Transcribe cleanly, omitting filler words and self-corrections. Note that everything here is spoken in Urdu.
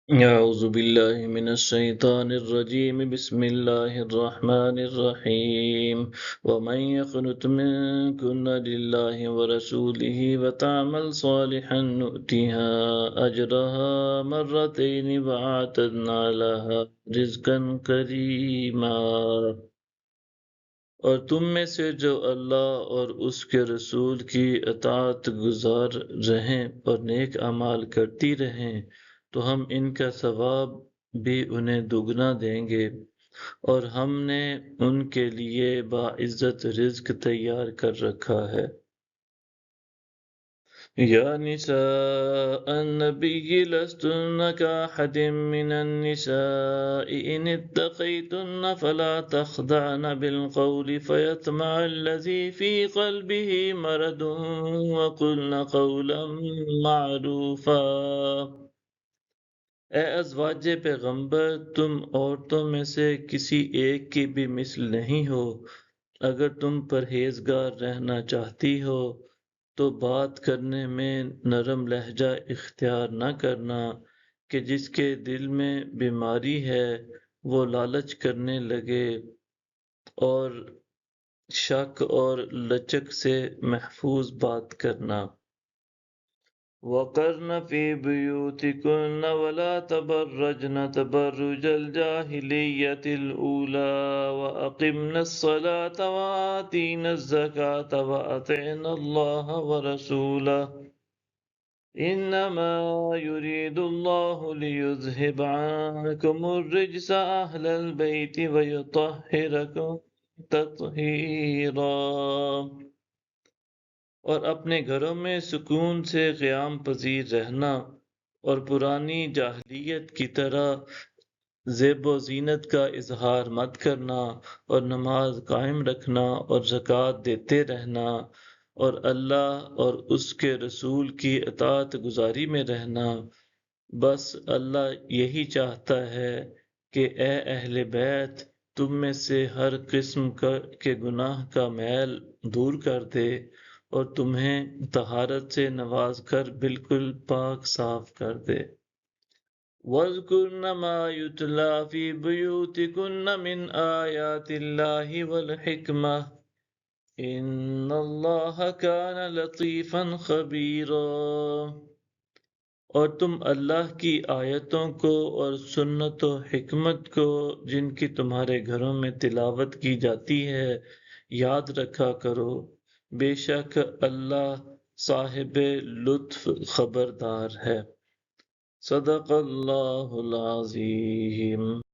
أعوذ بالله من الشيطان الرجيم بسم الله الرحمن الرحيم ومن يقنت منكن لله ورسوله وتعمل صالحا نؤتها أجرها مرتين وأعتدنا لها رزقا كريما۔ اور تم میں سے جو اللہ اور اس کے رسول کی اطاعت گزار رہیں اور نیک اعمال کرتی رہیں تو ہم ان کا ثواب بھی انہیں دگنا دیں گے، اور ہم نے ان کے لیے باعزت رزق تیار کر رکھا ہے۔ یا نساء النبی لستن کاحد من النساء ان اتقیتن فلا تخضعن بالقول فیطمع الذی فی قلبه مرض وقلن قولا معروفا۔ اے ازواج پیغمبر، تم عورتوں میں سے کسی ایک کی بھی مثل نہیں ہو۔ اگر تم پرہیزگار رہنا چاہتی ہو تو بات کرنے میں نرم لہجہ اختیار نہ کرنا کہ جس کے دل میں بیماری ہے وہ لالچ کرنے لگے، اور شک اور لچک سے محفوظ بات کرنا۔ وَقَرْنَ فِي بُيُوتِكُنَّ وَلَا تَبَرَّجْنَ تَبَرُّجَ الْجَاهِلِيَّةِ الْأُولَىٰ وَأَقِمْنَ الصَّلَاةَ وَآتِينَ الزَّكَاةَ وَأَطِعْنَ اللَّهَ وَرَسُولَهُ إِنَّمَا يُرِيدُ اللَّهُ لِيُذْهِبَ عَنكُمُ الرِّجْسَ أَهْلَ الْبَيْتِ وَيُطَهِّرَكُمْ تَطْهِيرًا۔ اور اپنے گھروں میں سکون سے قیام پذیر رہنا، اور پرانی جاہلیت کی طرح زیب و زینت کا اظہار مت کرنا، اور نماز قائم رکھنا اور زکوٰۃ دیتے رہنا، اور اللہ اور اس کے رسول کی اطاعت گزاری میں رہنا۔ بس اللہ یہی چاہتا ہے کہ اے اہل بیت، تم میں سے ہر قسم کے گناہ کا میل دور کر دے اور تمہیں طہارت سے نواز کر بالکل پاک صاف کر دے۔ وَاذْكُرْنَ مَا يُتْلَىٰ فِي بُيُوتِكُنَّ مِنْ آيَاتِ اللَّهِ وَالْحِكْمَةِ إِنَّ اللَّهَ كَانَ لَطِيفًا خَبِيرًا۔ اور تم اللہ کی آیتوں کو اور سنت و حکمت کو جن کی تمہارے گھروں میں تلاوت کی جاتی ہے یاد رکھا کرو، بے شک اللہ صاحب لطف خبردار ہے۔ صدق اللہ العظیم۔